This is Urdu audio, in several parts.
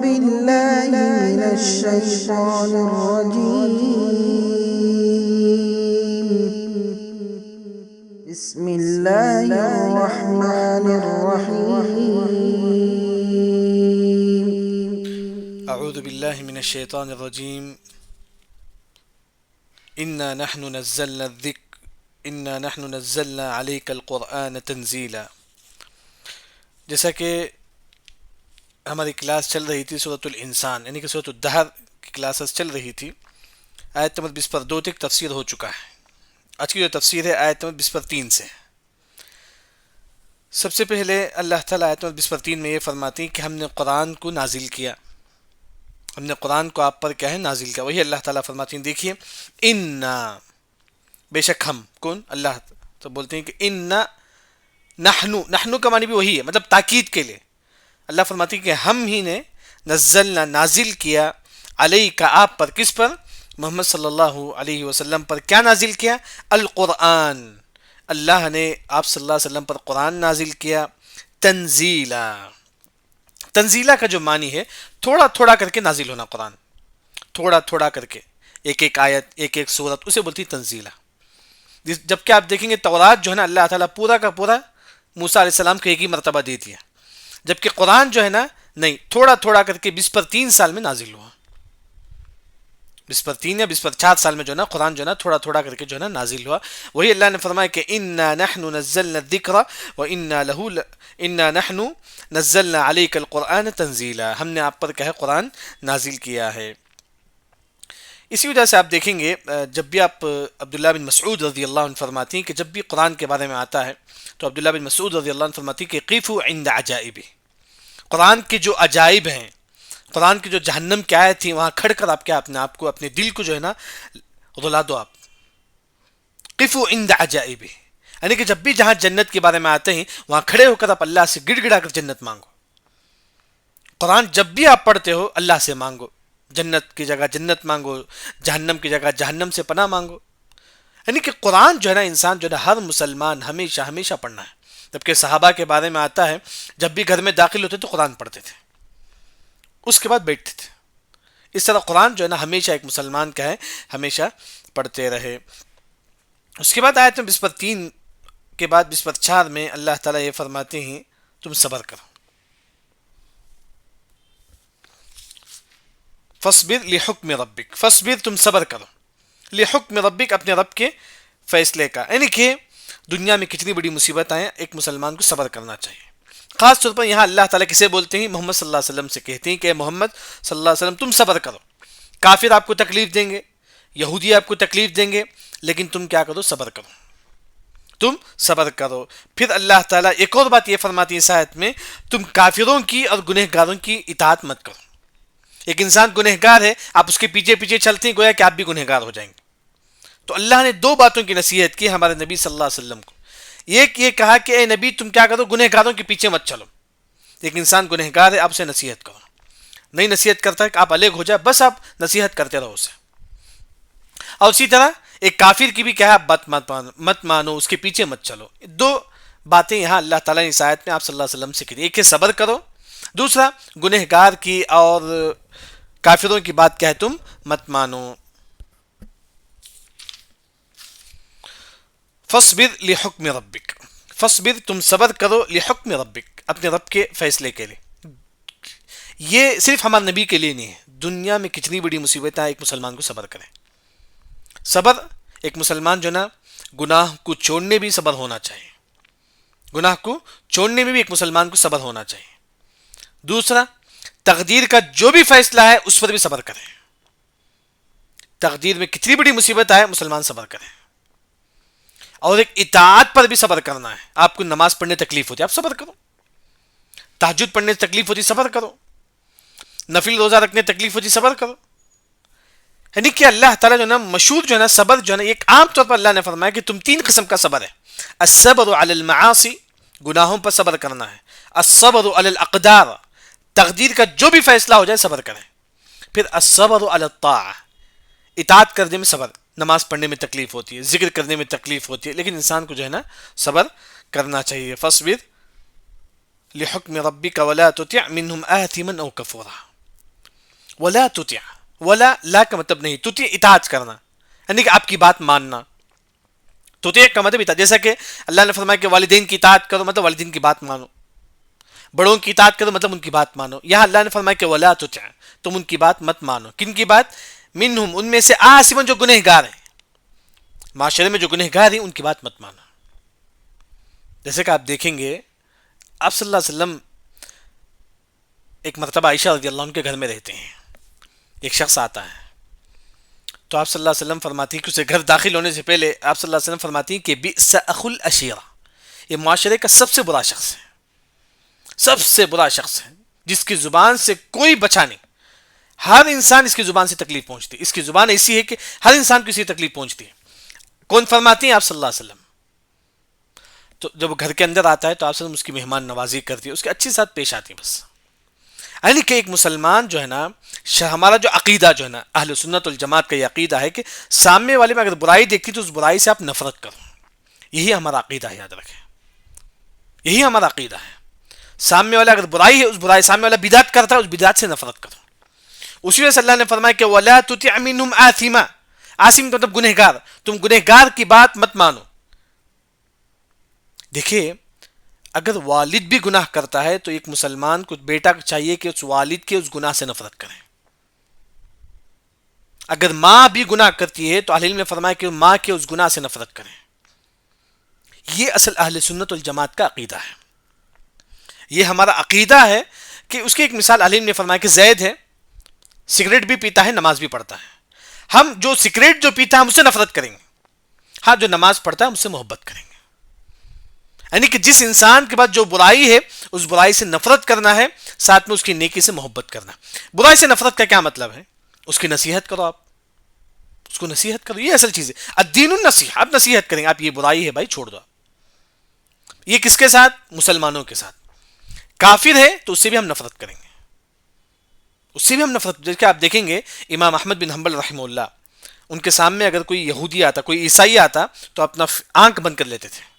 بالله من الشيطان الرجيم بسم الله الرحمن الرحيم أعوذ بالله من الشيطان الرجيم إنا نحن نزلنا الذكر إنا نحن نزلنا عليك القرآن تنزيلا. جیسا کہ ہماری کلاس چل رہی تھی سورۃ الانسان یعنی کہ سورۃ الدہر کی کلاسز چل رہی تھی. آیت نمبر 20 پر 2 تک تفسیر ہو چکا ہے. آج کی جو تفسیر ہے آیت نمبر 20 پر 3 سے. سب سے پہلے اللہ تعالیٰ آیت نمبر 20 پر 3 میں یہ فرماتی ہیں کہ ہم نے قرآن کو نازل کیا. ہم نے قرآن کو آپ پر کیا ہے نازل کیا. وہی اللہ تعالیٰ فرماتی ہیں دیکھیے انا بے شک ہم کون اللہ تو بولتے ہیں کہ انا نحنو کا معنی بھی وہی ہے مطلب تاکید کے لیے. اللہ فرماتی ہے کہ ہم ہی نے نزلنا نازل کیا علیک آپ پر کس پر محمد صلی اللہ علیہ وسلم پر کیا نازل کیا القرآن. اللہ نے آپ صلی اللہ علیہ وسلم پر قرآن نازل کیا تنزیلا. تنزیلا کا جو معنی ہے تھوڑا تھوڑا کر کے نازل ہونا. قرآن تھوڑا تھوڑا کر کے ایک ایک آیت ایک ایک سورت اسے بولتی تنزیلا. جبکہ آپ دیکھیں گے تورات جو ہے نا اللہ تعالیٰ پورا کا پورا موسیٰ علیہ السلام کو ایک ہی مرتبہ دے دیا. جبکہ قرآن جو ہے نا نہیں تھوڑا تھوڑا کر کے 20 پر 3 سال میں نازل ہوا. 20 پر 3 یا 20 پر 4 سال میں جو ہے نا قرآن جو ہے نا تھوڑا تھوڑا کر کے جو ہے نا نازل ہوا. وہی اللہ نے فرمایا کہ انا نحن نزلنا الذکر وانا له انا نحن نزلنا علیک القرآن تنزیلا. ہم نے آپ پر کیا ہے قرآن نازل کیا ہے. اسی وجہ سے آپ دیکھیں گے جب بھی آپ عبداللہ بن مسعود رضی اللہ عنہ فرماتی ہیں کہ جب بھی قرآن کے بارے میں آتا ہے تو عبداللہ بن مسعود رضی اللہ عنہ فرماتی ہیں کہ قیفوا عند عجائب. قرآن کے جو عجائب ہیں قرآن کی جو جہنم کی آیت تھی وہاں کھڑ کر آپ کیا اپنے آپ کو اپنے دل کو جو ہے نا رلا دو. آپ قیفوا عند عجائب یعنی کہ جب بھی جہاں جنت کے بارے میں آتے ہیں وہاں کھڑے ہو کر آپ اللہ سے گڑ گڑا کر جنت مانگو. قرآن جب بھی آپ پڑھتے ہو اللہ سے مانگو. جنت کی جگہ جنت مانگو جہنم کی جگہ جہنم سے پناہ مانگو. یعنی کہ قرآن جو ہے نا انسان جو ہے نا ہر مسلمان ہمیشہ ہمیشہ پڑھنا ہے. جبکہ صحابہ کے بارے میں آتا ہے جب بھی گھر میں داخل ہوتے تو قرآن پڑھتے تھے اس کے بعد بیٹھتے تھے. اس طرح قرآن جو ہے نا ہمیشہ ایک مسلمان کا ہے ہمیشہ پڑھتے رہے. اس کے بعد آیت میں 20 پر 3 کے بعد 20 پر 4 میں اللہ تعالیٰ یہ فرماتے ہیں تم صبر کرو. فصبر لحکم ربک فصبر تم صبر کرو لحکم ربک اپنے رب کے فیصلے کا. یعنی کہ دنیا میں کتنی بڑی مصیبت آئیں ایک مسلمان کو صبر کرنا چاہیے. خاص طور پر یہاں اللہ تعالیٰ کسے بولتے ہیں محمد صلی اللہ علیہ وسلم سے کہتے ہیں کہ محمد صلی اللہ علیہ وسلم تم صبر کرو. کافر آپ کو تکلیف دیں گے یہودی آپ کو تکلیف دیں گے لیکن تم کیا کرو صبر کرو تم صبر کرو. پھر اللہ تعالیٰ ایک اور بات یہ فرماتی ہے اس آیت میں تم کافروں کی اور گنہگاروں کی اطاعت مت کرو. ایک انسان گنہگار ہے آپ اس کے پیچھے پیچھے چلتے ہیں گویا کہ آپ بھی گنہگار ہو جائیں گے. تو اللہ نے 2 باتوں کی نصیحت کی ہمارے نبی صلی اللہ علیہ وسلم کو. ایک یہ کہا کہ اے نبی تم کیا کرو گنہگاروں کے پیچھے مت چلو. ایک انسان گنہگار ہے آپ اسے نصیحت کرو. نہیں نصیحت کرتا ہے کہ آپ الگ ہو جائے بس آپ نصیحت کرتے رہو اسے. اور اسی طرح ایک کافر کی بھی کیا ہے آپ بات مت مانو اس کے پیچھے مت چلو. 2 باتیں یہاں اللہ تعالیٰ نے اس آیت میں آپ صلی اللہ علیہ وسلم سے کی. ایک ہے صبر کرو دوسرا گنہگار کی اور کافروں کی بات کیا ہے تم مت مانو. فصبر لحکم ربک فصبر تم صبر کرو لحکم ربک اپنے رب کے فیصلے کے لیے. یہ صرف ہمارے نبی کے لیے نہیں ہے. دنیا میں کتنی بڑی مصیبتیں ایک مسلمان کو صبر کرے. صبر ایک مسلمان جو نا گناہ کو چھوڑنے بھی صبر ہونا چاہیے. گناہ کو چھوڑنے میں بھی ایک مسلمان کو صبر ہونا چاہیے. دوسرا تقدیر کا جو بھی فیصلہ ہے اس پر بھی صبر کریں. تقدیر میں کتنی بڑی مصیبت آئے مسلمان صبر کریں. اور ایک اطاعت پر بھی صبر کرنا ہے. آپ کو نماز پڑھنے تکلیف ہوتی ہے آپ صبر کرو. تہجد پڑھنے تکلیف ہوتی صبر کرو. نفل روزہ رکھنے تکلیف ہوتی صبر کرو. یعنی کہ اللہ تعالیٰ جو ہے نا مشہور جو ہے نا صبر جو ہے نا ایک عام طور پر اللہ نے فرمایا کہ تم 3 قسم کا صبر ہے. الصبر علی المعاصی گناہوں پر صبر کرنا ہے. الصبر علی الاقدار تقدیر کا جو بھی فیصلہ ہو جائے صبر کریں. پھر الصبر علی الطاعہ اطاعت کرنے میں صبر. نماز پڑھنے میں تکلیف ہوتی ہے ذکر کرنے میں تکلیف ہوتی ہے لیکن انسان کو جو ہے نا صبر کرنا چاہیے. فاصبر لحکم ربک ولا تطع منهم آثما او کفورا ولا تطع، ولا لا کا مطلب نہیں، تطع اطاعت کرنا، یعنی کہ آپ کی بات ماننا. تطع کا مطلب اطاعت، جیسا کہ اللہ نے فرمایا کہ والدین کی اطاعت کرو، مطلب والدین کی بات مانو. بڑوں کی اطاعت کرو مطلب ان کی بات مانو. یہاں اللہ نے فرمایا کہ ولا تطع، تم ان کی بات مت مانو. کن کی بات؟ منہم، ان میں سے، آثما، جو گنہگار ہیں، معاشرے میں جو گنہگار ہیں ان کی بات مت مانو. جیسے کہ آپ دیکھیں گے آپ صلی اللہ علیہ وسلم ایک مرتبہ عائشہ رضی اللہ عنہ کے گھر میں رہتے ہیں. ایک شخص آتا ہے تو آپ صلی اللہ علیہ وسلم فرماتی ہیں کہ اسے گھر داخل ہونے سے پہلے آپ صلی اللہ علیہ وسلم فرماتی ہیں کہ بئس اخو العشیرہ، یہ معاشرے کا سب سے برا شخص ہے، سب سے برا شخص ہے، جس کی زبان سے کوئی بچا نہیں. ہر انسان اس کی زبان سے تکلیف پہنچتی ہے، اس کی زبان ایسی ہے کہ ہر انسان کو اسی تکلیف پہنچتی ہے. کون فرماتی ہیں؟ آپ صلی اللہ علیہ وسلم. تو جب وہ گھر کے اندر آتا ہے تو آپ صلی اللہ علیہ وسلم اس کی مہمان نوازی کرتی ہے، اس کے اچھی ساتھ پیش آتی ہے. بس یعنی کہ ایک مسلمان جو ہے نا، ہمارا جو عقیدہ جو ہے نا اہل سنت والجماعت کا یہ عقیدہ ہے کہ سامنے والے میں اگر برائی دیکھتی تو اس برائی سے آپ نفرت کرو. یہی ہمارا عقیدہ ہے، یاد رکھیں، یہی ہمارا عقیدہ ہے. سامنے والا اگر برائی ہے، اس برائی، سامنے والا بدعت کرتا ہے، اس بدعت سے نفرت کرو. اسی وجہ سے اللہ نے فرمایا کہ وَلَا تُطِعْ مِنْهُمْ آثِمًا، آثم مطلب گنہگار، تم گنہگار کی بات مت مانو. دیکھیے اگر والد بھی گناہ کرتا ہے تو ایک مسلمان کو بیٹا چاہیے کہ اس والد کے اس گناہ سے نفرت کرے. اگر ماں بھی گناہ کرتی ہے تو اہل علم نے فرمایا کہ ماں کے اس گناہ سے نفرت کریں. یہ اصل اہل سنت والجماعت کا عقیدہ ہے. یہ ہمارا عقیدہ ہے کہ اس کی ایک مثال اہل علم نے فرمایا کہ زید ہے، سگریٹ بھی پیتا ہے، نماز بھی پڑھتا ہے. ہم جو سگریٹ جو پیتا ہے ہم اس سے نفرت کریں گے، ہاں جو نماز پڑھتا ہے ہم اس سے محبت کریں گے. یعنی کہ جس انسان کے پاس جو برائی ہے اس برائی سے نفرت کرنا ہے، ساتھ میں اس کی نیکی سے محبت کرنا. برائی سے نفرت کا کیا مطلب ہے؟ اس کی نصیحت کرو، آپ اس کو نصیحت کرو، یہ اصل چیز ہے. الدین النصیحہ، آپ نصیحت کریں گے، آپ یہ برائی ہے بھائی چھوڑ دو. یہ کس کے ساتھ؟ مسلمانوں کے ساتھ. کافر ہے تو اس سے بھی ہم نفرت کریں گے، اس سے بھی ہم نفرت. جیسے کہ آپ دیکھیں گے امام احمد بن حنبل رحمہ اللہ، ان کے سامنے اگر کوئی یہودی آتا، کوئی عیسائی آتا تو اپنا آنکھ بند کر لیتے تھے،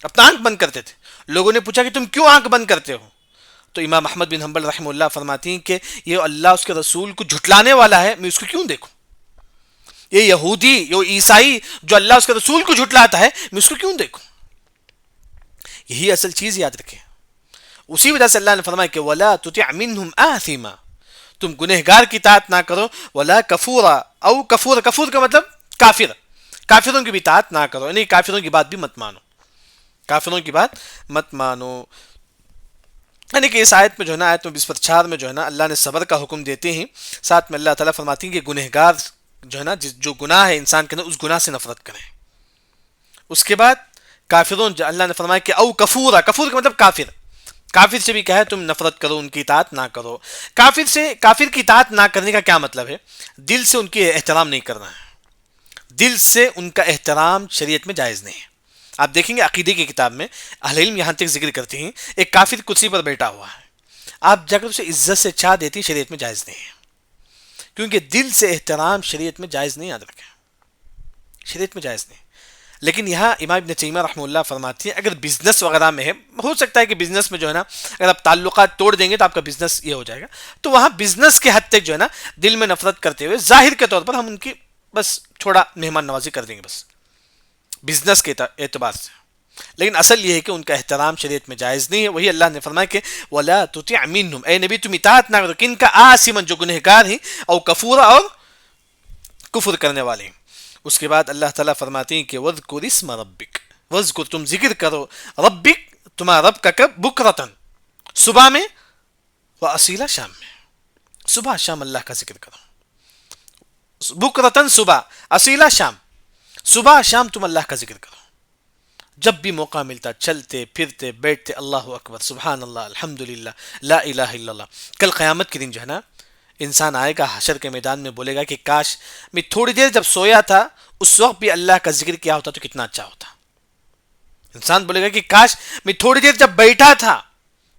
اپنا آنکھ بند کرتے تھے. لوگوں نے پوچھا کہ تم کیوں آنکھ بند کرتے ہو؟ تو امام احمد بن حنبل رحمہ اللہ فرماتی ہیں کہ یہ اللہ اس کے رسول کو جھٹلانے والا ہے، میں اس کو کیوں دیکھوں؟ یہ یہودی، یہ عیسائی جو اللہ اس کے رسول کو جھٹلاتا ہے، میں اس کو کیوں دیکھوں؟ یہی اصل چیز یاد رکھیں. اسی وجہ سے اللہ نے فرمایا کہ وَلَا تُطِعْ مِنْهُمْ آثِمًا، تم گنہگار کی اطاعت نہ کرو. وَلَا كَفُورًا، او کفور، کفور کا مطلب کافر، کافروں کی بھی اطاعت نہ کرو، یعنی کافروں کی بات بھی مت مانو، کافروں کی بات مت مانو. یعنی کہ اس آیت میں جو ہے نا، آیت میں 24 میں جو ہے نا اللہ نے صبر کا حکم دیتے ہیں، ساتھ میں اللہ تعالیٰ فرماتی ہیں کہ گنہگار جو ہے نا، جو گناہ ہے انسان کے اندر، اس گناہ سے نفرت کریں. اس کے بعد کافروں اللہ نے فرمایا کہ او کفورا، کفور کا مطلب کافر، کافر سے بھی کہا ہے تم نفرت کرو، ان کی اطاعت نہ کرو. کافر سے، کافر کی اطاعت نہ کرنے کا کیا مطلب ہے؟ دل سے ان کی احترام نہیں کرنا ہے، دل سے ان کا احترام شریعت میں جائز نہیں ہے. آپ دیکھیں گے عقیدے کی کتاب میں اہل علم یہاں تک ذکر کرتے ہیں ایک کافر کرسی پر بیٹھا ہوا ہے، آپ جا کر اسے عزت سے چاہ دیتی، شریعت میں جائز نہیں ہے، کیونکہ دل سے احترام شریعت میں جائز نہیں. یاد رکھیں شریعت میں جائز نہیں. لیکن یہاں امام ابن تیمیہ رحمہ اللہ فرماتی ہیں اگر بزنس وغیرہ میں ہے، ہو سکتا ہے کہ بزنس میں جو ہے نا اگر آپ تعلقات توڑ دیں گے تو آپ کا بزنس یہ ہو جائے گا، تو وہاں بزنس کے حد تک جو ہے نا دل میں نفرت کرتے ہوئے ظاہر کے طور پر ہم ان کی بس تھوڑا مہمان نوازی کر دیں گے، بس بزنس کے اعتبار سے. لیکن اصل یہ ہے کہ ان کا احترام شریعت میں جائز نہیں ہے. وہی اللہ نے فرمایا کہ وَلَا تُطِعْ مِنْهُمْ، اے نبی تم اطاعت نہ کرو کن کا؟ آثما، جو گنہگار ہیں، او کفورا، اور کفر کرنے والے ہیں. اس کے بعد اللہ تعالیٰ فرماتے ہیں کہ وَذْكُرِ اسْمَ رَبِّكَ، وَذْكُر، تم ذکر کرو، ربک، تمہارا رب کا، کب؟ بکرتن، صبح میں، وَأَصِيلًا، شام میں. صبح شام اللہ کا ذکر کرو، بکرتن صبح، اصیلا شام، صبح شام تم اللہ کا ذکر کرو. جب بھی موقع ملتا چلتے پھرتے بیٹھتے اللہ اکبر، سبحان اللہ، الحمدللہ، لا الہ الا اللہ. کل قیامت کے دن جو ہے نا انسان آئے گا حشر کے میدان میں، بولے گا کہ کاش میں تھوڑی دیر جب سویا تھا اس وقت بھی اللہ کا ذکر کیا ہوتا تو کتنا اچھا ہوتا. انسان بولے گا کہ کاش میں تھوڑی دیر جب بیٹھا تھا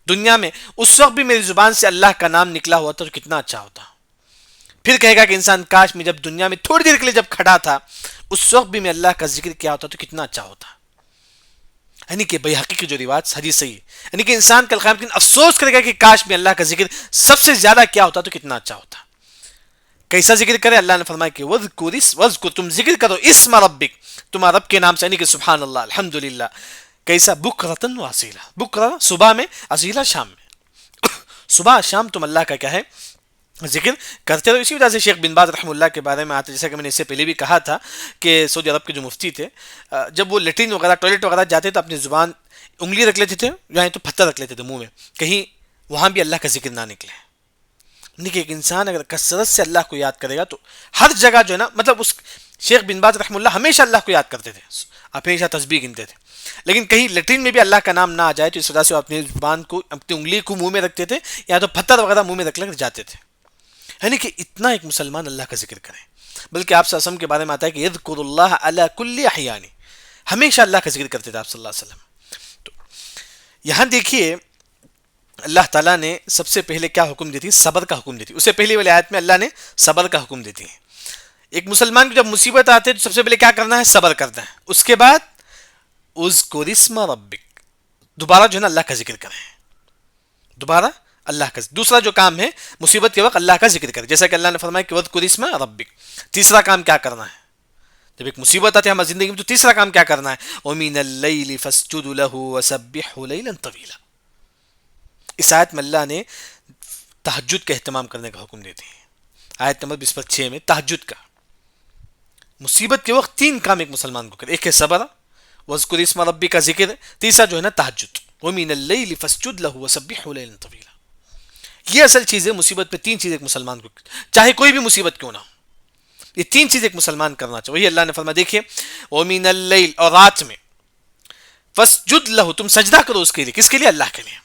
دنیا میں اس وقت بھی میری زبان سے اللہ کا نام نکلا ہوا تھا تو کتنا اچھا ہوتا. پھر کہے گا کہ انسان کاش میں جب دنیا میں تھوڑی دیر کے لیے جب کھڑا تھا اس وقت بھی میں اللہ کا ذکر کیا ہوتا تو کتنا اچھا ہوتا. یعنی کہ بیہقی کی جو روایت حدیث صحیح ہے، یعنی کہ انسان کل قیامت کے دن افسوس کرے گا کہ کاش میں اللہ کا ذکر سب سے زیادہ کیا ہوتا تو کتنا اچھا ہوتا. کیسا ذکر کرے؟ اللہ نے فرمایا کہ وذکر تم ذکر کرو اسم ربک، تمہارے رب کے نام سے، یعنی کہ سبحان اللہ الحمدللہ، کیسا؟ بکرتن و اصیلا، بکرہ صبح میں، اصیلا شام میں، صبح شام تم اللہ کا کیا ہے ذکر کرتے رہو. اسی وجہ سے شیخ بن باز رحمہ اللہ کے بارے میں آتا ہے، جیسا کہ میں نے اس سے پہلے بھی کہا تھا کہ سعودی عرب کے جو مفتی تھے، جب وہ لیٹرین وغیرہ ٹوائلٹ وغیرہ جاتے تو اپنی زبان انگلی رکھ لیتے تھے، یعنی تو پتھر رکھ لیتے تھے منہ میں، کہیں وہاں بھی اللہ کا ذکر نہ نکلے. یعنی کہ ایک انسان اگر کثرت سے اللہ کو یاد کرے گا تو ہر جگہ جو ہے نا، مطلب اس شیخ بن باز رحمہ اللہ ہمیشہ اللہ کو یاد کرتے تھے، ہمیشہ تسبیح گنتے تھے، لیکن کہیں لیٹرین میں بھی اللہ کا نام نہ آ جائے تو اس وجہ سے وہ اپنی زبان کو، اپنی انگلی کو منہ میں رکھتے تھے، یا تو پتھر وغیرہ منہ میں رکھ کر جاتے تھے. یعنی کہ اتنا ایک مسلمان اللہ کا ذکر کرے. بلکہ آپ صلی اللہ علیہ وسلم کے بارے میں آتا ہے کہ یذکر اللہ علی کل احیان، ہمیشہ اللہ کا ذکر کرتے تھے آپ صلی اللہ علیہ وسلم. تو یہاں دیکھیے اللہ تعالیٰ نے سب سے پہلے کیا حکم دی تھی؟ صبر کا حکم دی تھی. اس سے پہلی والی آیت میں اللہ نے صبر کا حکم دی تھی. ایک مسلمان کو جب مصیبت آتے تو سب سے پہلے کیا کرنا ہے؟ صبر کرنا ہے. اس کے بعد اذکر اسم ربک، دوبارہ جو ہے نا اللہ کا ذکر کریں، دوبارہ اللہ کا. دوسرا جو کام ہے مصیبت کے وقت اللہ کا ذکر کریں، جیسا کہ اللہ نے فرمایا کہ وذکر اسم ربک. تیسرا کام کیا کرنا ہے؟ جب ایک مصیبت آتی ہے ہماری زندگی میں تو تیسرا کام کیا کرنا ہے؟ وَمِنَ اللَّيْلِ فَاسْجُدْ لَهُ وَسَبِّحْهُ لَيْلًا طَوِيلًا. اس آیت میں اللہ نے تہجد کا اہتمام کرنے کا حکم دیتے ہیں. آیت نمبر 26 میں تہجد کا، مصیبت کے وقت تین کام ایک مسلمان کو کرے. ایک ہے صبر، وذکر اسم ربی کا ذکر، تیسرا جو ہے نا تہجد. وَمِنَ اللَّيْلِ فَاسْجُدْ لَهُ وَسَبِّحْهُ لَيْلًا طَوِيلًا. یہ اصل چیز ہے مصیبت پہ. تین چیز ایک مسلمان کو، چاہے کوئی بھی مصیبت کیوں نہ ہو، یہ تین چیز ایک مسلمان کرنا چاہیے. وہی اللہ نے فرمایا، دیکھیے وَمِنَ اللَّيْلِ، اور رات میں، فَاسْجُدْ لَهُ، تم سجدہ کرو اس کے لیے. کس کے لیے؟ اللہ کے لیے.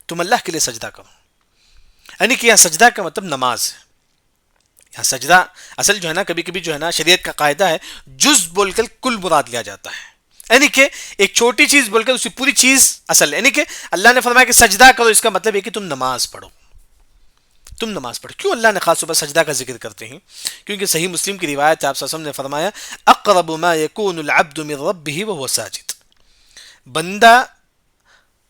تم اللہ کے لیے سجدہ کرو. یعنی کہ یہاں سجدہ کا مطلب نماز ہے. یہاں سجدہ اصل جو ہے نا، کبھی کبھی جو ہے نا شریعت کا قاعدہ ہے جز بول کر کل مراد لیا جاتا ہے. یعنی کہ ایک چھوٹی چیز بول کر اسی پوری چیز اصل. یعنی کہ اللہ نے فرمایا کہ سجدہ کرو، اس کا مطلب ہے کہ تم نماز پڑھو، تم نماز پڑھو. کیوں اللہ نے خاص طور پر سجدہ کا ذکر کرتے ہیں؟ کیونکہ صحیح مسلم کی روایت ہے، آپ صلی اللہ علیہ وسلم نے فرمایا اقرب ما یکون العبد من ربہ وهو ساجد، بندہ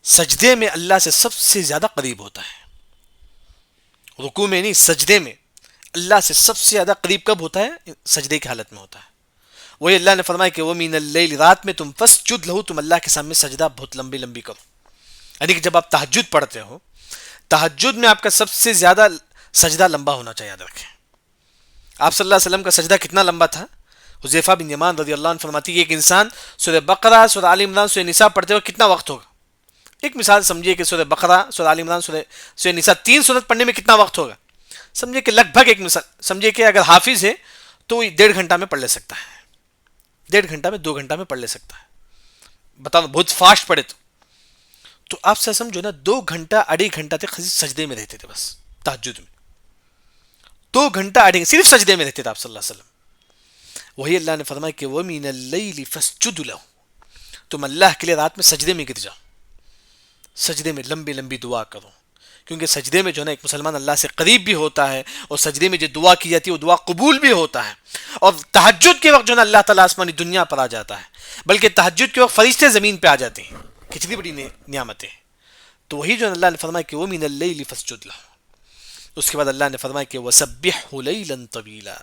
سجدے میں اللہ سے سب سے زیادہ قریب ہوتا ہے. رکوع میں نہیں، سجدے میں اللہ سے سب سے زیادہ قریب کب ہوتا ہے؟ سجدے کی حالت میں ہوتا ہے. وہی اللہ نے فرمایا کہ وَمِنَ اللَّيْلِ، رات میں تم فَاسْجُدْ لَهُ، تم اللہ کے سامنے سجدہ بہت لمبی لمبی کرو. یعنی کہ جب آپ تہجد پڑھتے ہو، تہجد میں آپ کا سب سے زیادہ سجدہ لمبا ہونا چاہیے. یاد رکھیں آپ صلی اللہ علیہ وسلم کا سجدہ کتنا لمبا تھا؟ حذیفہ بن یمان رضی اللہ عنہ فرماتی ہے کہ ایک انسان سورہ بقرہ، سورہ آل عمران، سورہ نساء پڑھتے ہوئے کتنا وقت ہوگا؟ ایک مثال سمجھیے کہ سورہ بقرہ، سورہ آل عمران، سورہ نساء، تین سورت پڑھنے میں کتنا وقت ہوگا؟ سمجھیے کہ لگ بھگ، ایک مثال سمجھیے کہ اگر حافظ ہے تو 1.5 گھنٹہ میں پڑھ لے سکتا ہے، 1.5 گھنٹہ میں 2 گھنٹہ میں پڑھ لے سکتا ہے. بتاؤ بہت فاسٹ پڑھے تو آپ سے سمجھو نا 2 گھنٹہ 2.5 گھنٹہ تک سجدے میں رہتے تھے. بس تہجد میں 2 گھنٹہ 2.5 صرف سجدے میں رہتے تھے آپ صلی اللہ علیہ وسلم. وہی اللہ نے فرمایا کہ وَمِنَ اللَّيْلِ فَاسْجُدْ لَهُ، تم اللہ کے لیے رات میں سجدے میں گر جاؤ، سجدے میں لمبی لمبی دعا کرو. کیونکہ سجدے میں جو ہے نا ایک مسلمان اللہ سے قریب بھی ہوتا ہے، اور سجدے میں جو دعا کی جاتی ہے وہ دعا قبول بھی ہوتا ہے. اور تہجد کے وقت جو ہے نا اللہ تعالیٰ آسمانی دنیا پر آ جاتا ہے، بلکہ تہجد کے وقت فرشتے زمین پہ آ جاتے ہیں. کتنی بڑی نعمتیں. تو وہی جو اللہ نے فرمایا کہ وَمِنَ اللَّيْلِ فَاسْجُدْ لَهُ. اس کے بعد اللہ نے فرمایا کہ وَسَبِّحْهُ لَيْلًا طَوِيلًا.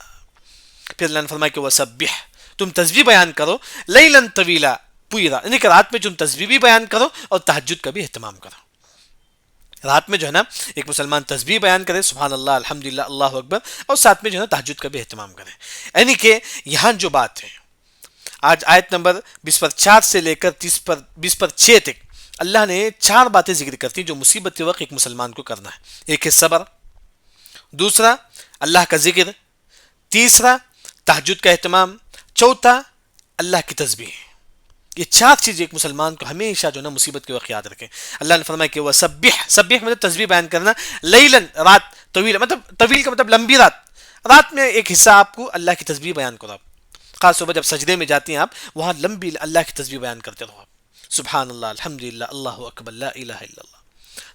پھر اللہ نے فرمایا کہ وَسَبِّحْ، تم تسبیح بیان کرو، لیلاً طویلا، پوری رات. یعنی کہ رات میں تم تسبیح بھی بیان کرو اور تہجد کا بھی اہتمام کرو. رات میں جو ہے نا ایک مسلمان تسبیح بیان کرے، سبحان اللہ، الحمدللہ، اللہ اکبر، اور ساتھ میں جو ہے نا تہجد کا بھی اہتمام کرے. یعنی کہ یہاں جو بات ہے آج آیت نمبر 20 سے لے کر 20 تک اللہ نے 4 باتیں ذکر کرتی ہیں جو مصیبت کے وقت ایک مسلمان کو کرنا ہے. ایک ہے صبر، دوسرا اللہ کا ذکر، تیسرا تہجد کا اہتمام، چوتھا اللہ کی تسبیح. یہ 4 چیز ایک مسلمان کو ہمیشہ جو ہے نا مصیبت کے وقت یاد رکھیں. اللہ نے فرمایا کہ وہ سبح مطلب تسبیح بیان کرنا، لیلن رات، طویل مطلب طویل کا مطلب لمبی رات. رات میں ایک حصہ آپ کو اللہ کی تسبیح بیان کرو. آپ خاص طور پر جب سجدے میں جاتے ہیں آپ وہاں لمبی اللہ کی تسبیح بیان کرتے رہو. آپ سبحان اللہ، الحمدللہ، اللہ اکبر، لا الہ الا اللہ.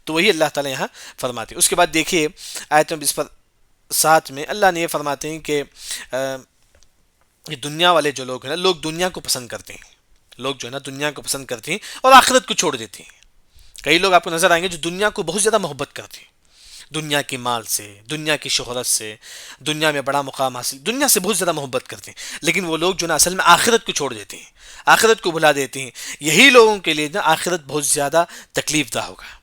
تو وہی اللہ تعالیٰ یہاں فرماتے ہیں. اس کے بعد دیکھیے آیت نمبر 27 میں اللہ نے یہ فرماتے ہیں کہ یہ دنیا والے جو لوگ ہیں نا، لوگ دنیا کو پسند کرتے ہیں، لوگ جو ہے نا دنیا کو پسند کرتے ہیں اور آخرت کو چھوڑ دیتے ہیں. کئی لوگ آپ کو نظر آئیں گے جو دنیا کو بہت زیادہ محبت کرتے ہیں، دنیا کی مال سے، دنیا کی شہرت سے، دنیا میں بڑا مقام حاصل، دنیا سے بہت زیادہ محبت کرتے ہیں، لیکن وہ لوگ جو نا اصل میں آخرت کو چھوڑ دیتے ہیں، آخرت کو بھلا دیتے ہیں، یہی لوگوں کے لیے نا آخرت بہت زیادہ تکلیف دہ ہوگا۔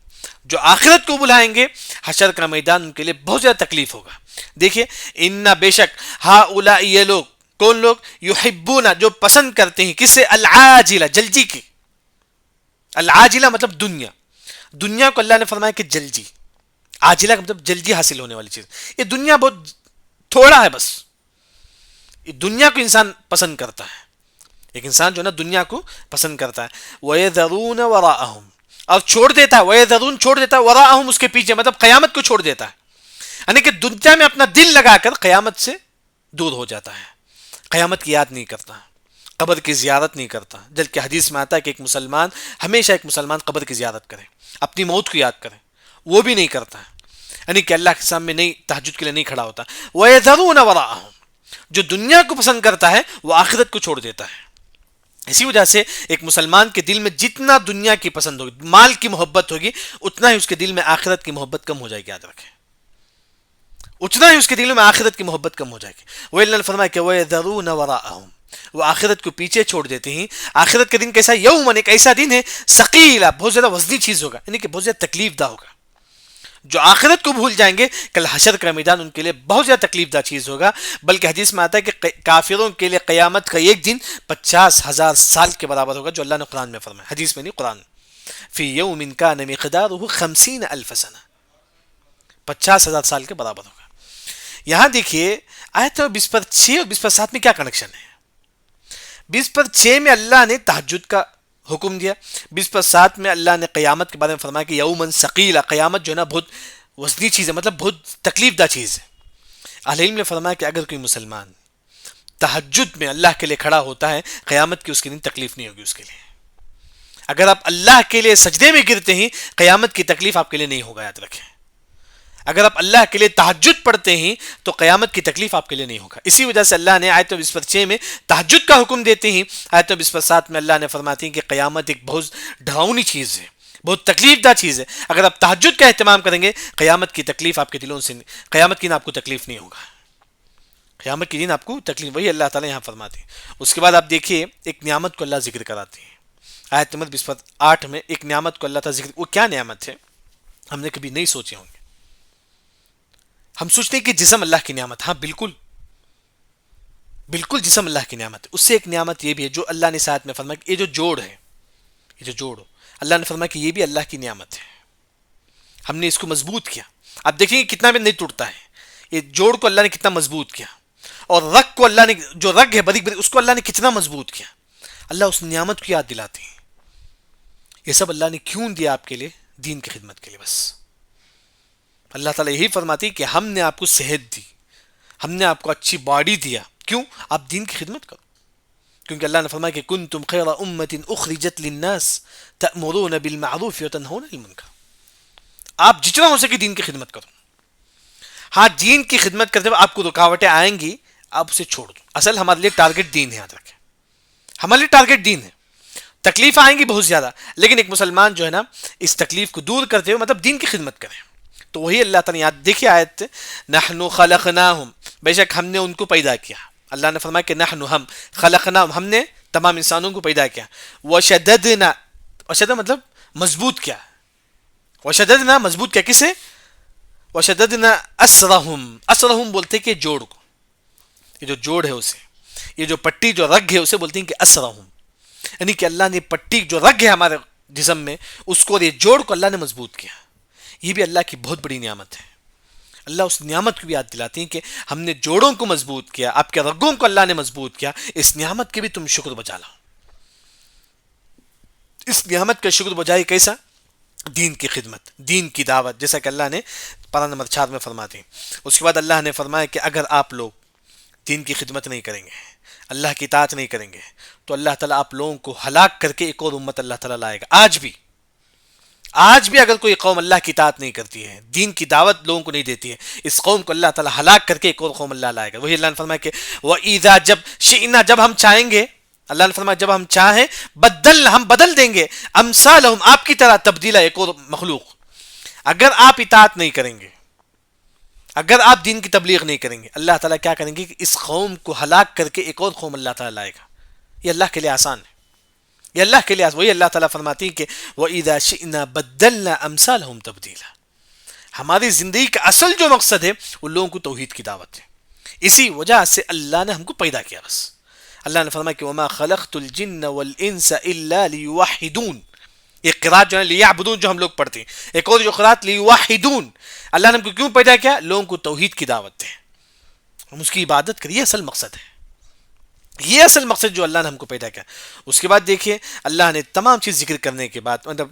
جو آخرت کو بلائیں گے، حشر کا میدان ان کے لیے بہت زیادہ تکلیف ہوگا۔ دیکھیے، ان بے شک ہؤلاء یہ لوگ، کون لوگ؟ یحبون جو پسند کرتے ہیں، کس سے؟ العاجلہ، جلدی کی۔ العاجلہ مطلب دنیا، دنیا کو اللہ نے فرمایا کہ جلدی، عاجلہ کا مطلب جلدی حاصل ہونے والی چیز۔ یہ دنیا بہت تھوڑا ہے، بس یہ دنیا کو انسان پسند کرتا ہے، ایک انسان جو ہے نا دنیا کو پسند کرتا ہے۔ وَيَذَرُونَ وَرَاءَهُمْ، اور چھوڑ دیتا ہے، وَيَذَرُونَ چھوڑ دیتا ہے، وَرَاءَهُمْ اس کے پیچھے، مطلب قیامت کو چھوڑ دیتا ہے، یعنی کہ دنیا میں اپنا دل لگا کر قیامت سے دور ہو جاتا ہے، قیامت کی یاد نہیں کرتا، قبر کی زیارت نہیں کرتا، جبکہ حدیث میں آتا ہے کہ ایک مسلمان، ہمیشہ ایک مسلمان قبر کی زیارت کرے، اپنی موت کو یاد کرے، وہ بھی نہیں کرتا ہے، یعنی کہ اللہ کے سامنے نہیں، تہجد کے لیے نہیں کھڑا ہوتا۔ وَيَذَرُونَ وَرَاءَهُمْ، جو دنیا کو پسند کرتا ہے وہ آخرت کو چھوڑ دیتا ہے۔ اسی وجہ سے ایک مسلمان کے دل میں جتنا دنیا کی پسند ہوگی، مال کی محبت ہوگی، اتنا ہی اس کے دل میں آخرت کی محبت کم ہو جائے گی، یاد رکھیں، اتنا ہی اس کے دل میں آخرت کی محبت کم ہو جائے گی۔ وہ اللہ نے فرمایا کہ وَيَذَرُونَ وَرَاءَهُمْ، وہ آخرت کو پیچھے چھوڑ دیتے ہیں۔ آخرت کا دن کیسا؟ یومن، ایک ایسا دن ہے، ثقیلا، بہت زیادہ وزنی چیز ہوگا، یعنی کہ بہت زیادہ تکلیف دہ ہوگا۔ جو آخرت کو بھول جائیں گے، کل حشر کا میدان ان کے لیے بہت زیادہ تکلیف دہ چیز ہوگا، بلکہ حدیث میں آتا ہے کہ کافروں کے لیے قیامت کا ایک دن 50,000 سال کے برابر ہوگا، جو اللہ نے قرآن میں فرمایا، حدیث میں نہیں، قرآن۔ فی یوم کان مقدارہ 50,000 سنہ، 50,000 سال کے برابر ہوگا۔ یہاں دیکھیے آیت 20/6 اور 20/7 میں کیا کنیکشن ہے؟ 20/6 میں اللہ نے تہجد کا حکم دیا، 20/7 میں اللہ نے قیامت کے بارے میں فرمایا کہ یومن ثقیلا، قیامت جو ہے نا بہت وزنی چیز ہے، مطلب بہت تکلیف دہ چیز ہے۔ اہل علم نے فرمایا کہ اگر کوئی مسلمان تہجد میں اللہ کے لیے کھڑا ہوتا ہے، قیامت کی اس کے دن تکلیف نہیں ہوگی اس کے لیے۔ اگر آپ اللہ کے لیے سجدے میں گرتے ہیں، قیامت کی تکلیف آپ کے لیے نہیں ہوگا، یاد رکھیں۔ اگر آپ اللہ کے لیے تہجد پڑھتے ہیں تو قیامت کی تکلیف آپ کے لیے نہیں ہوگا۔ اسی وجہ سے اللہ نے آیت 20/6 میں تہجد کا حکم دیتے ہیں، آیت 20/7 میں اللہ نے فرماتے ہیں کہ قیامت ایک بہت ڈراؤنی چیز ہے، بہت تکلیف دہ چیز ہے۔ اگر آپ تہجد کا اہتمام کریں گے، قیامت کی تکلیف آپ کے دلوں سے، قیامت کی دن آپ کو تکلیف نہیں ہوگا، قیامت کی دن آپ کو تکلیف، وہی اللہ تعالیٰ یہاں فرماتے ہیں۔ اس کے بعد آپ دیکھیے ایک نعمت کو اللہ ذکر کراتے ہیں، آیت نمبر 20/8 میں ایک نعمت کو اللہ تعالیٰ ذکر، وہ کیا نعمت ہے ہم نے کبھی نہیں سوچے ہوں گے۔ ہم سوچتے ہیں کہ جسم اللہ کی نعمت، ہاں بالکل بالکل جسم اللہ کی نعمت ہے۔ اس سے ایک نعمت یہ بھی ہے جو اللہ نے ساتھ میں فرمایا کہ یہ جو جوڑ ہے، یہ جو جوڑ، اللہ نے فرمایا کہ یہ بھی اللہ کی نعمت ہے، ہم نے اس کو مضبوط کیا۔ آپ دیکھیں گے کتنا بھی نہیں ٹوٹتا ہے، یہ جوڑ کو اللہ نے کتنا مضبوط کیا، اور رگ کو اللہ نے، جو رگ ہے بریک بریک، اس کو اللہ نے کتنا مضبوط کیا۔ اللہ اس نعمت کی یاد دلاتے ہیں۔ یہ سب اللہ نے کیوں دیا آپ کے لیے؟ دین کی خدمت کے لیے بس۔ اللہ تعالیٰ یہی فرماتی ہے کہ ہم نے آپ کو صحت دی، ہم نے آپ کو اچھی باڈی دیا، کیوں؟ آپ دین کی خدمت کرو، کیونکہ اللہ نے فرمایا کہ کنتم خیر امت اخرجت للناس تأمرون بالمعروف وتنہون عن المنکر۔ آپ جتنا ہو سکے دین کی خدمت کرو۔ ہاں دین کی خدمت کرتے ہوئے آپ کو رکاوٹیں آئیں گی، آپ اسے چھوڑ دو۔ اصل ہمارے لیے ٹارگٹ دین ہے، یاد رکھیں، ہمارے لیے ٹارگٹ دین ہے۔ تکلیف آئیں گی بہت زیادہ، لیکن ایک مسلمان جو ہے نا اس تکلیف کو دور کرتے ہوئے مطلب دین کی خدمت کرے، تو وہی اللہ تعالیٰ یاد دیکھیے آیت، نحن خلقناہم، بے شک ہم نے ان کو پیدا کیا۔ اللہ نے فرمایا کہ نحن، ہم، خلقناہم، ہم نے تمام انسانوں کو پیدا کیا، وشددنا، وشدد مطلب مضبوط کیا، وشددنا مضبوط کیا، کسے؟ وشددنا اسرہم، اسرہم بولتے کہ جوڑ کو، یہ جو جوڑ ہے اسے، یہ جو پٹی جو رگ ہے اسے بولتے ہیں کہ اسرہم، یعنی کہ اللہ نے پٹی جو رگ ہے ہمارے جسم میں اس کو اور یہ جوڑ کو اللہ نے مضبوط کیا۔ یہ بھی اللہ کی بہت بڑی نعمت ہے۔ اللہ اس نعمت کو بھی یاد دلاتی ہیں کہ ہم نے جوڑوں کو مضبوط کیا، آپ کے رگوں کو اللہ نے مضبوط کیا، اس نعمت کے بھی تم شکر بجا لاؤ۔ اس نعمت کا شکر بجائے کیسا؟ دین کی خدمت، دین کی دعوت، جیسا کہ اللہ نے پارہ نمبر 4 میں فرماتے ہیں۔ اس کے بعد اللہ نے فرمایا کہ اگر آپ لوگ دین کی خدمت نہیں کریں گے، اللہ کی اطاعت نہیں کریں گے، تو اللہ تعالیٰ آپ لوگوں کو ہلاک کر کے ایک اور امت اللہ تعالیٰ لائے گا۔ آج بھی اگر کوئی قوم اللہ کی اطاعت نہیں کرتی ہے، دین کی دعوت لوگوں کو نہیں دیتی ہے، اس قوم کو اللہ تعالیٰ ہلاک کر کے ایک اور قوم اللہ لائے گا۔ وہی اللہ نے فرمایا کہ وَإِذَا، جب شئنا، جب ہم چاہیں گے، اللہ نے فرمایا جب ہم چاہیں، بدل، ہم بدل دیں گے، امثالہم، آپ کی طرح تبدیلہ ایک اور مخلوق۔ اگر آپ اطاعت نہیں کریں گے، اگر آپ دین کی تبلیغ نہیں کریں گے اللہ تعالیٰ کیا کریں گے کہ اس قوم کو ہلاک کر کے ایک اور قوم اللہ تعالیٰ لائے گا. یہ اللہ کے لیے آسان ہے. یہ اللہ کے لیے وہی اللہ تعالیٰ فرماتی کہ وَإِذَا شِئْنَا بَدَّلْنَا أَمْثَالَهُمْ تَبْدِيلًا. ہماری زندگی کا اصل جو مقصد ہے وہ لوگوں کو توحید کی دعوت ہے. اسی وجہ سے اللہ نے ہم کو پیدا کیا. بس اللہ نے فرمایا کہ وَمَا خَلَقْتُ الْجِنَّ وَالْإِنسَ إِلَّا لِيُوَحِّدُونَ. یہ قرات جو ہے لیعبدون جو ہم لوگ پڑھتے ہیں, ایک اور جو قرات لیوحدون. اللہ نے ہم کو کیوں پیدا کیا؟ لوگوں کو توحید کی دعوت دے, ہم اس کی عبادت کریے. اصل مقصد ہے یہ, اصل مقصد جو اللہ نے ہم کو پیدا کیا. اس کے بعد دیکھیے اللہ نے تمام چیز ذکر کرنے کے بعد مطلب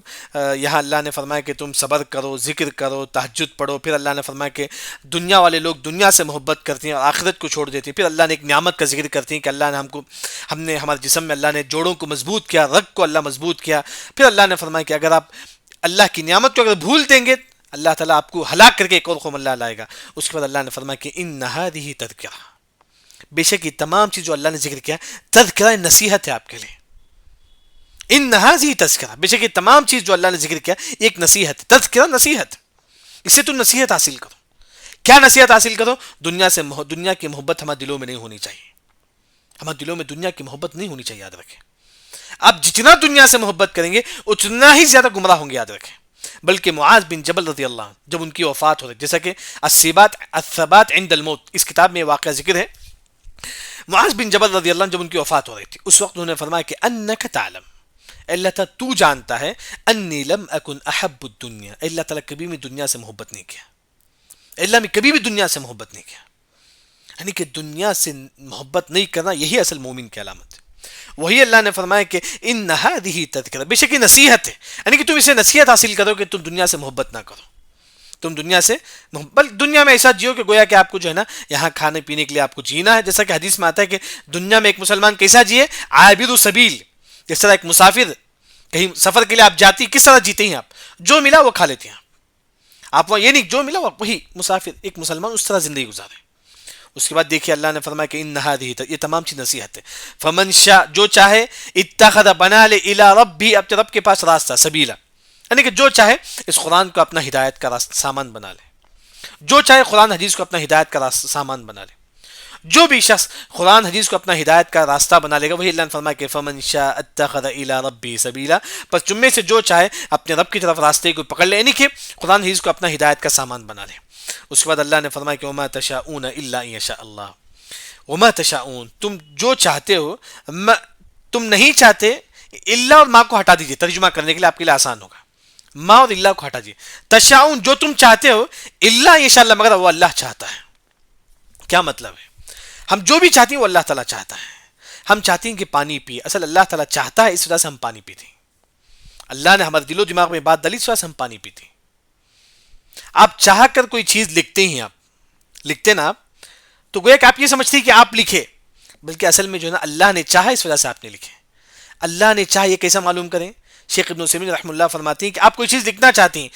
یہاں اللہ نے فرمایا کہ تم صبر کرو, ذکر کرو, تہجد پڑھو. پھر اللہ نے فرمایا کہ دنیا والے لوگ دنیا سے محبت کرتے ہیں اور آخرت کو چھوڑ دیتے ہیں. پھر اللہ نے ایک نعمت کا ذکر کرتے ہیں کہ اللہ نے ہم نے ہمارے جسم میں اللہ نے جوڑوں کو مضبوط کیا, رگ کو اللہ مضبوط کیا. پھر اللہ نے فرمایا کہ اگر آپ اللہ کی نعمت کو اگر بھول دیں گے اللہ تعالیٰ آپ کو ہلاک کر کے ایک اور قوم اللہ لائے گا. اس کے بعد اللہ نے فرمایا کہ ان هذه تذکرہ, بے شک یہ تمام چیز جو اللہ نے ذکر کیا تذکرہ نصیحت ہے آپ کے لیے. ان هذه تذکرہ, بے شک یہ تمام چیز جو اللہ نے ذکر کیا ایک نصیحت ہے. تذکرہ نصیحت, اس سے تم نصیحت حاصل کرو. کیا نصیحت حاصل کرو؟ دنیا کی محبت ہمارے دلوں میں نہیں ہونی چاہیے. ہمارے دلوں میں دنیا کی محبت نہیں ہونی چاہیے, یاد رکھیں. آپ جتنا دنیا سے محبت کریں گے اتنا ہی زیادہ گمراہ ہوں گے, یاد رکھیں. بلکہ معاذ بن جبل رضی اللہ عنہ جب ان کی وفات ہو رہی, جیسا کہ الثبات عند الموت اس کتاب میں واقعہ ذکر ہے, معاذ بن جبل رضی اللہ عنہ جب ان کی وفات ہو رہی تھی اس وقت انہوں نے فرمایا کہ انک تعلم, اللہ تعالیٰ تو جانتا ہے, انی لم اکن احب الدنیا, اللہ تعالیٰ کبھی بھی دنیا سے محبت نہیں کیا. اللہ میں کبھی بھی دنیا سے محبت نہیں کیا. یعنی کہ دنیا سے محبت نہیں کرنا یہی اصل مومن کی علامت ہے. وہی اللہ نے فرمایا کہ ان هذه تذکرہ, بے شک یہ نصیحت ہے. یعنی کہ تم اسے نصیحت حاصل کرو کہ تم دنیا سے محبت نہ کرو. تم دنیا سے دنیا میں ایسا جیو کہ گویا کہ آپ کو جو ہے نا یہاں کھانے پینے کے لیے آپ کو جینا ہے. جیسا کہ حدیث میں آتا ہے کہ دنیا میں ایک مسلمان کیسا جیے, عابر السبیل. جس طرح ایک مسافر کہیں سفر کے لیے آپ جاتی, کس طرح جیتے ہیں آپ, جو ملا وہ کھا لیتے ہیں آپ وہاں, یہ نہیں جو ملا وہی مسافر ایک مسلمان اس طرح زندگی گزارے. اس کے بعد دیکھیے اللہ نے فرمایا کہ ان هذه, یہ تمام چیز نصیحت ہے. فمن شاء, جو چاہے, اتخذ, بنا لے, الی ربی, اپنے رب کے پاس راستہ, سبیلا. یعنی کہ جو چاہے اس قرآن کو اپنا ہدایت کا سامان بنا لے. جو چاہے قرآن حدیث کو اپنا ہدایت کا سامان بنا لے. جو بھی شخص قرآن حدیث کو اپنا ہدایت کا راستہ بنا لے گا, وہی اللہ نے فرمایا کہ فمن شاء اتخذ الی ربی سبیلا, پس تم میں سے جو چاہے اپنے رب کی طرف راستے کو پکڑ لے, یعنی کہ قرآن حدیث کو اپنا ہدایت کا سامان بنا لے. اس کے بعد اللہ نے فرمایا کہ وما تشاءون الا ان یشاء اللہ, وما تشاءون, تم جو چاہتے ہو, تم نہیں چاہتے. اللہ اور ما کو ہٹا دیجیے ترجمہ کرنے کے لیے آپ کے لیے آسان ہوگا. ما اور اللہ کو ہٹا دیجیے. تشاءون, جو تم چاہتے ہو, اللہ ان شاء اللہ, مگر وہ اللہ چاہتا ہے. کیا مطلب ہے؟ ہم جو بھی چاہتے ہیں وہ اللہ تعالیٰ چاہتا ہے. ہم چاہتے ہیں کہ پانی پیے, اصل اللہ تعالیٰ چاہتا ہے, اس وجہ سے ہم پانی پیتے ہیں. اللہ نے ہمارے دل و دماغ میں بات ڈالی, اس وجہ سے ہم پانی پیتے ہیں. آپ چاہ کر کوئی چیز لکھتے ہیں, آپ لکھتے نا آپ, تو گویا کہ آپ یہ سمجھتے ہیں کہ آپ لکھے, بلکہ اصل میں جو ہے نا اللہ نے چاہا, اس وجہ سے آپ نے لکھے. اللہ نے چاہا, یہ کیسا معلوم کریں؟ شیخ ابن عثیمین رحمہ اللہ فرماتے ہیں کہ آپ کوئی چیز لکھنا چاہتے ہیں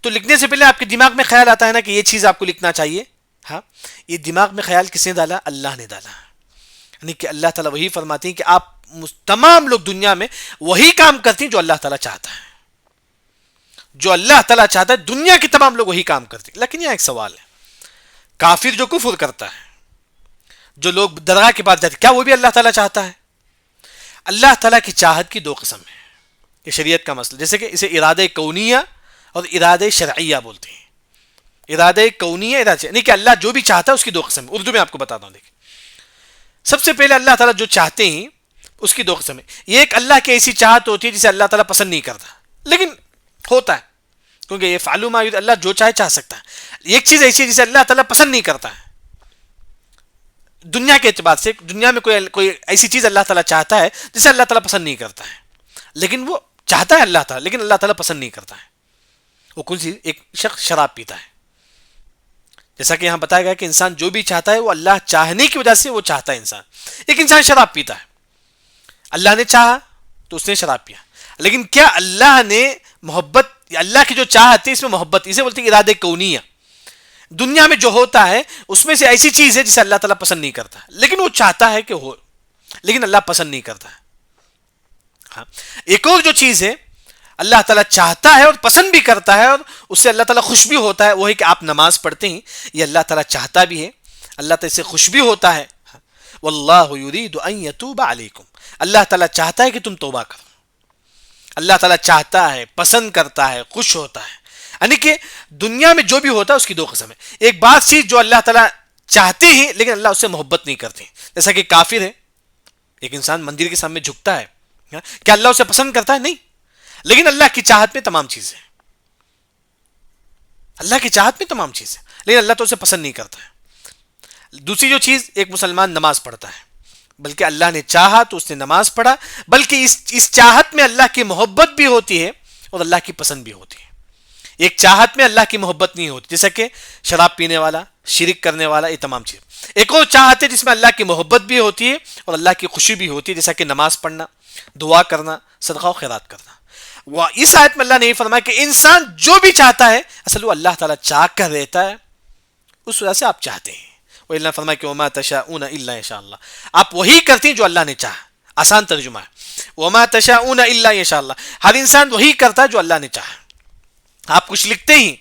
تو لکھنے سے پہلے آپ کے دماغ میں خیال آتا ہے نا کہ یہ چیز آپ کو لکھنا چاہیے. ہاں, یہ دماغ میں خیال کس نے ڈالا؟ اللہ نے ڈالا. یعنی کہ اللہ تعالیٰ وہی فرماتے ہیں کہ آپ تمام لوگ دنیا میں وہی کام کرتے ہیں جو اللہ تعالیٰ چاہتا ہے. جو اللہ تعالیٰ چاہتا ہے دنیا کے تمام لوگ وہی کام کرتے ہیں. لیکن یہاں ایک سوال ہے, کافر جو کفر کرتا ہے, جو لوگ درگاہ کے پاس جاتے ہیں, کیا وہ بھی اللہ تعالیٰ چاہتا ہے؟ اللہ تعالیٰ کی چاہت کی دو قسم ہے. یہ شریعت کا مسئلہ, جیسے کہ اسے ارادہ کونیہ اور ارادہ شرعیہ بولتے ہیں. ارادہ کونیہ, ارادہ, یعنی کہ اللہ جو بھی چاہتا ہے اس کی دو قسم ہے. اردو میں آپ کو بتاتا ہوں. دیکھیں, سب سے پہلے اللہ تعالیٰ جو چاہتے ہیں اس کی دو قسم ہے. یہ ایک اللہ کی ایسی چاہت ہوتی ہے جسے اللہ تعالیٰ پسند نہیں کرتا, لیکن ہوتا ہے, کیونکہ یہ فعلوا ما یرید, اللہ جو چاہے چاہ سکتا ہے. ایک چیز ایسی ہے جسے اللہ تعالیٰ پسند نہیں کرتا ہے. دنیا کے اعتبار سے دنیا میں کوئی ایسی چیز اللہ تعالیٰ چاہتا ہے جسے اللہ تعالیٰ پسند نہیں کرتا ہے, لیکن وہ چاہتا ہے اللہ تعالیٰ, لیکن اللہ تعالیٰ پسند نہیں کرتا ہے. وہ کون سی؟ ایک شخص شراب پیتا ہے. جیسا کہ یہاں بتایا گیا کہ انسان جو بھی چاہتا ہے وہ اللہ چاہنے کی وجہ سے وہ چاہتا ہے. ایک انسان شراب پیتا ہے, اللہ نے چاہا تو اس نے شراب پیا, لیکن کیا اللہ نے محبت, اللہ کی جو چاہت ہے اس میں محبت, اسے بولتے ہیں ارادہ کونیہ. دنیا میں جو ہوتا ہے اس میں سے ایسی چیز ہے جسے اللہ تعالیٰ پسند نہیں کرتا, لیکن وہ چاہتا ہے کہ ہو, لیکن اللہ پسند نہیں کرتا ہے. ہاں, ایک اور جو چیز ہے اللہ تعالیٰ چاہتا ہے اور پسند بھی کرتا ہے اور اس سے اللہ تعالیٰ خوش بھی ہوتا ہے وہ ہے کہ آپ نماز پڑھتے ہیں. یہ اللہ تعالیٰ چاہتا بھی ہے, اللہ تعالیٰ سے خوش بھی ہوتا ہے. واللہ یرید ان یتوب علیکم, اللہ تعالیٰ چاہتا ہے کہ تم توبہ کرو. اللہ تعالیٰ چاہتا ہے, پسند کرتا ہے, خوش ہوتا ہے. یعنی کہ دنیا میں جو بھی ہوتا ہے اس کی دو قسم ہے. ایک بات چیز جو اللہ تعالیٰ چاہتے ہیں لیکن اللہ اس سے محبت نہیں کرتے, جیسا کہ کافر ہے. ایک انسان مندر کے سامنے جھکتا ہے, کیا اللہ اسے پسند کرتا ہے؟ نہیں, لیکن اللہ کی چاہت میں تمام چیزیں, اللہ کی چاہت میں تمام چیزیں, لیکن اللہ تو اسے پسند نہیں کرتا ہے. دوسری جو چیز, ایک مسلمان نماز پڑھتا ہے, بلکہ اللہ نے چاہا تو اس نے نماز پڑھا, بلکہ اس چاہت میں اللہ کی محبت بھی ہوتی ہے اور اللہ کی پسند بھی ہوتی ہے. ایک چاہت میں اللہ کی محبت نہیں ہوتی, جیسا کہ شراب پینے والا, شرک کرنے والا, یہ تمام چیز. ایک اور چاہت ہے جس میں اللہ کی محبت بھی ہوتی ہے اور اللہ کی خوشی بھی ہوتی ہے, جیسا کہ نماز پڑھنا, دعا کرنا, صدقہ و خیرات کرنا. وہ اس آیت میں اللہ نے یہ فرمایا کہ انسان جو بھی چاہتا ہے اصل وہ اللہ تعالیٰ چاہ کر رہتا ہے, اس وجہ سے آپ چاہتے ہیں. وہ اللہ نے فرمایا کہ وما تشاءون الا ان شاء اللہ, آپ وہی کرتے ہیں جو اللہ نے چاہا. آسان ترجمہ ہے, وما تشاءون الا ان شاء اللہ, ہر انسان وہی کرتا ہے جو اللہ نے چاہا. آپ کچھ لکھتے ہی,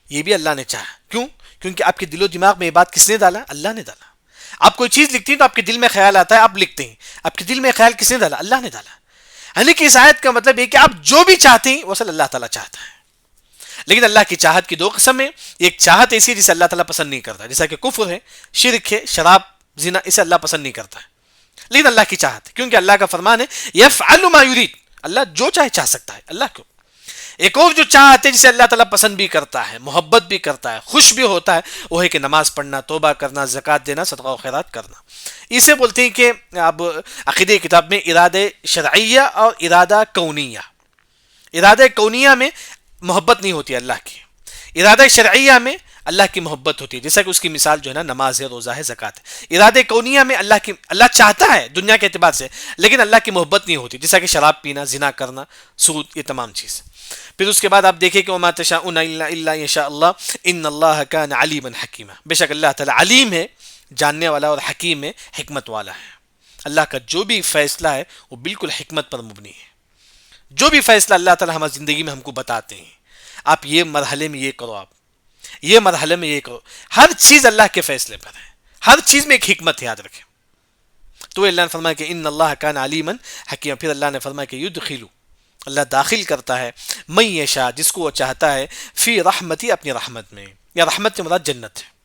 یہ بھی اللہ نے چاہا. کیوں؟ کیونکہ آپ کے دل و دماغ میں یہ بات کس نے ڈالا؟ اللہ نے ڈالا. آپ کوئی چیز لکھتی ہیں تو آپ کے دل میں خیال آتا ہے, آپ لکھتے ہیں. آپ کے دل میں خیال کس نے ڈالا؟ اللہ نے ڈالا. یعنی کہ اس آیت کا مطلب یہ کہ آپ جو بھی چاہتے ہیں وہ اصل اللہ تعالیٰ چاہتا ہے. لیکن اللہ کی چاہت کی دو قسم ہے. ایک چاہت ایسی جسے اللہ تعالیٰ پسند نہیں کرتا, جیسا کہ کفر ہے, شرک ہے, شراب, زنا, اسے اللہ پسند نہیں کرتا ہے. لیکن اللہ کی چاہت ہے, کیونکہ اللہ کا فرمان ہے یفعل ما یرید, اللہ جو چاہے چاہ سکتا ہے. اللہ کو ایک اور جو چاہت ہے جسے اللہ تعالیٰ پسند بھی کرتا ہے, محبت بھی کرتا ہے, خوش بھی ہوتا ہے, وہ ہے کہ نماز پڑھنا, توبہ کرنا, زکوٰۃ دینا, صدقہ و خیرات کرنا. اسے بولتے ہیں کہ اب عقیدہ کتاب میں ارادہ شرعیہ اور ارادہ کونیہ. ارادہ کونیہ میں محبت نہیں ہوتی اللہ کی, ارادہ شرعیہ میں اللہ کی محبت ہوتی ہے. جیسا کہ اس کی مثال جو ہے نا نماز ہے, روزہ ہے, زکوٰۃ ہے. ارادہ کونیہ میں اللہ چاہتا ہے دنیا کے اعتبار سے, لیکن اللہ کی محبت نہیں ہوتی, جیسا کہ شراب پینا, زنا کرنا, سود, یہ تمام چیز. پھر اس کے بعد آپ دیکھیں کہ وما تشاءون الا ان شاء اللہ ان اللہ کان علیما حکیما, بے شک اللہ تعالیٰ علیم ہے, جاننے والا, اور حکیم ہے, حکمت والا ہے. اللہ کا جو بھی فیصلہ ہے وہ بالکل حکمت پر مبنی ہے. جو بھی فیصلہ اللہ تعالیٰ ہماری زندگی میں ہم کو بتاتے ہیں, آپ یہ مرحلے میں یہ کرو, آپ یہ مرحلے میں یہ کرو, ہر چیز اللہ کے فیصلے پر ہے. ہر چیز میں ایک حکمت ہے, یاد رکھیں. تو اللہ نے فرمایا کہ ان اللہ کان علیما حکیما. پھر اللہ نے فرمایا کہ یدخل, اللہ داخل کرتا ہے, من یشاء, جس کو وہ چاہتا ہے, فی رحمتی, اپنی رحمت میں, یا رحمت سے مراد جنت ہے.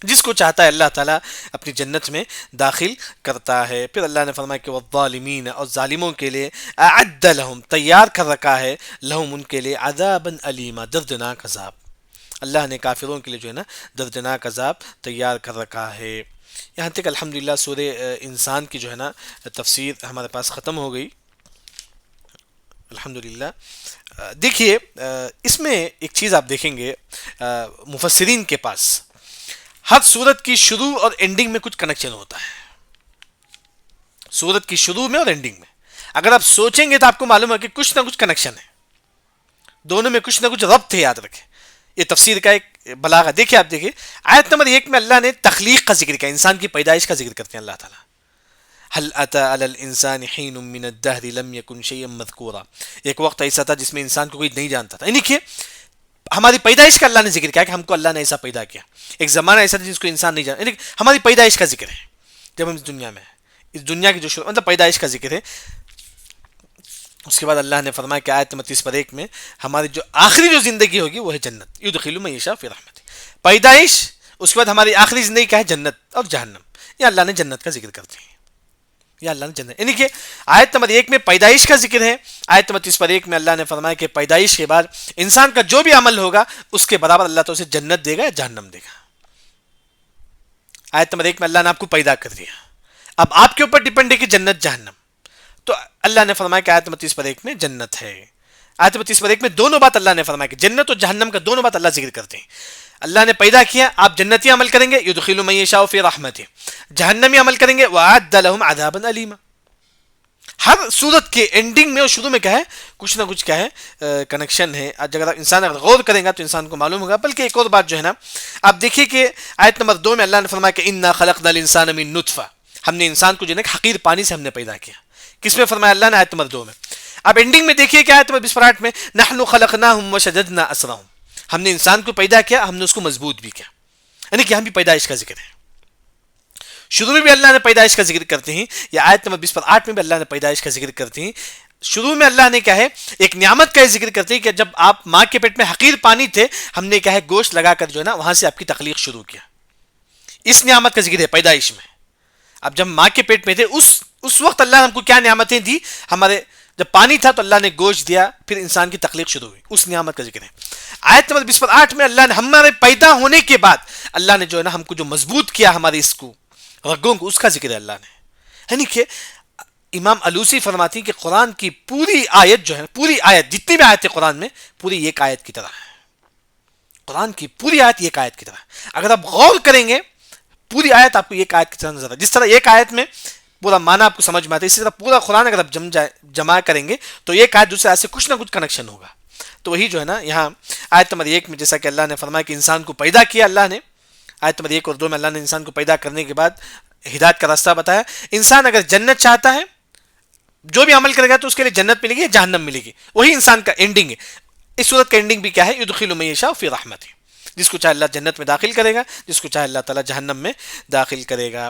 جس کو چاہتا ہے اللہ تعالیٰ اپنی جنت میں داخل کرتا ہے. پھر اللہ نے فرمایا کہ والظالمین, اور ظالموں کے لیے, اعد لہم, تیار کر رکھا ہے, لہم, ان کے لیے, عذابا علیما, دردناک عذاب. اللہ نے کافروں کے لیے جو ہے نا دردناک عذاب تیار کر رکھا ہے. یہاں تک الحمدللہ سورہ انسان کی جو ہے نا تفسیر ہمارے پاس ختم ہو گئی الحمدللہ. دیکھیے اس میں ایک چیز آپ دیکھیں گے, مفسرین کے پاس ہر سورت کی شروع اور اینڈنگ میں کچھ کنیکشن ہوتا ہے. سورت کی شروع میں اور اینڈنگ میں اگر آپ سوچیں گے تو آپ کو معلوم ہے کہ کچھ نہ کچھ کنیکشن ہے, دونوں میں کچھ نہ کچھ ربط ہے. یاد رکھیں, یہ تفسیر کا ایک بلاغہ. دیکھیں, آپ دیکھیں آیت نمبر 1 میں اللہ نے تخلیق کا ذکر کیا, انسان کی پیدائش کا ذکر کرتے ہیں اللہ تعالیٰ. هل اتى على الانسان حين من الدهر لم يكن شيئا مذكورا, ایک وقت ایسا تھا جس میں انسان کو کوئی نہیں جانتا تھا. یعنی کہ ہماری پیدائش کا اللہ نے ذکر کیا کہ ہم کو اللہ نے ایسا پیدا کیا. ایک زمانہ ایسا تھا جس کو انسان نہیں جانتا, یعنی ہماری پیدائش کا ذکر ہے. جب ہم اس دنیا میں ہیں, اس دنیا کی جو شروع, مطلب پیدائش کا ذکر ہے. اس کے بعد اللہ نے فرمایا کہ آیت نمبر 30 میں ہماری جو آخری جو زندگی ہوگی وہ ہے جنت, یدخل من یشاء فی رحمتہ. پیدائش, اس کے بعد ہماری آخری زندگی کیا ہے؟ جنت اور جہنم. یا اللہ نے جنت کا ذکر کرتے ہیں, یا اللہ نے جنت. یعنی کہ آیت نمبر 1 میں پیدائش کا ذکر ہے. آیت نمبر 30 میں اللہ نے فرمایا کہ پیدائش کے بعد انسان کا جو بھی عمل ہوگا اس کے برابر اللہ تو اسے جنت دے گا یا جہنم دے گا. آیت نمبر 1 میں اللہ نے آپ کو پیدا کر دیا, اب آپ کے اوپر ڈیپینڈ ہے کہ جنت جہنم. تو اللہ نے فرمایا کہ آیت نمبر 30 میں جنت ہے. آیت نمبر 30 میں دونوں بات اللہ نے فرمایا کہ جنت اور جہنم کا دونوں بات اللہ ذکر کرتے ہیں. اللہ نے پیدا کیا, آپ جنتی عمل کریں گے, یدخل من یشاء فی رحمتہ, جہنمی عمل کریں گے, وَأَعَدَّ لَهُمْ عَذَابًا أَلِيمًا. ہر صورت کے اینڈنگ میں اور شروع میں کیا ہے؟ کچھ نہ کچھ کیا ہے کنیکشن ہے. اگر انسان غور کرے گا تو انسان کو معلوم ہوگا. بلکہ ایک اور بات جو ہے نا, آپ دیکھیے کہ آیت نمبر 2 میں اللہ نے فرمایا کہ اِنَّا خَلَقْنَا الْإِنسَانَ مِن نُطْفَةٍ, ہم نے انسان کو جو ہے نا حقیر پانی سے ہم نے پیدا کیا. کس میں فرمایا اللہ نے؟ آیت نمبر 2 میں. اب اینڈنگ میں دیکھیے کیا ہے 28 میں، نحن خلقناہم وشددنا اسرہم، ہم نے انسان کو پیدا کیا، ہم نے اس کو مضبوط بھی کیا، یعنی کہ ہم بھی پیدائش کا ذکر ہے. شروع میں بھی اللہ نے پیدائش کا ذکر کرتے ہیں، یا آیت نمبر 28 میں بھی اللہ نے پیدائش کا ذکر کرتے ہیں. شروع میں اللہ نے کیا ہے ایک نعمت کا ذکر کرتے ہیں کہ جب آپ ماں کے پیٹ میں حقیر پانی تھے، ہم نے کیا ہے گوشت لگا کر جو ہے نا وہاں سے آپ کی تخلیق شروع کیا. اس نعمت کا ذکر ہے پیدائش میں. اب جب ماں کے پیٹ میں تھے اس وقت اللہ نے ہم کو کیا نعمتیں دی، ہمارے جب پانی تھا تو اللہ نے گوشت دیا، پھر انسان کی تخلیق شروع ہوئی، اس نعمت کا ذکر ہے. آیت نمبر 28 میں اللہ نے ہمارے پیدا ہونے کے بعد اللہ نے جو ہے نا ہم کو جو مضبوط کیا ہمارے اس کو رگوں کو، اس کا ذکر ہے اللہ نے. یعنی کہ امام الوسی فرماتی ہیں کہ قرآن کی پوری آیت جو ہے، پوری آیت جتنی بھی آیت ہے قرآن میں، پوری ایک آیت کی طرح ہے. قرآن کی پوری آیت ایک آیت کی طرح ہے. اگر آپ غور کریں گے پوری آیت آپ کو ایک آیت کی طرح نظر آتا ہے. جس طرح ایک آیت میں پورا معنی آپ کو سمجھ میں آتا ہے، اسی طرح پورا قرآن اگر آپ جمع کریں گے تو ایک آیت دوسرے آیت سے کچھ نہ کچھ کنیکشن ہوگا. تو وہی جو ہے نا یہاں آیت نمبر 1 میں جیسا کہ اللہ نے فرمایا کہ انسان کو پیدا کیا اللہ نے، آیت نمبر 1 اور 2 میں اللہ نے انسان کو پیدا کرنے کے بعد ہدایت کا راستہ بتایا. انسان اگر جنت چاہتا ہے، جو بھی عمل کرے گا تو اس کے لیے جنت ملے گی، جہنم ملے گی. وہی انسان کا اینڈنگ ہے. اس صورت کا اینڈنگ بھی کیا ہے، یدخل من یشاء فی رحمتہ، جس کو چاہے اللہ جنت میں داخل کرے گا، جس کو چاہے اللہ تعالیٰ جہنم میں داخل کرے گا.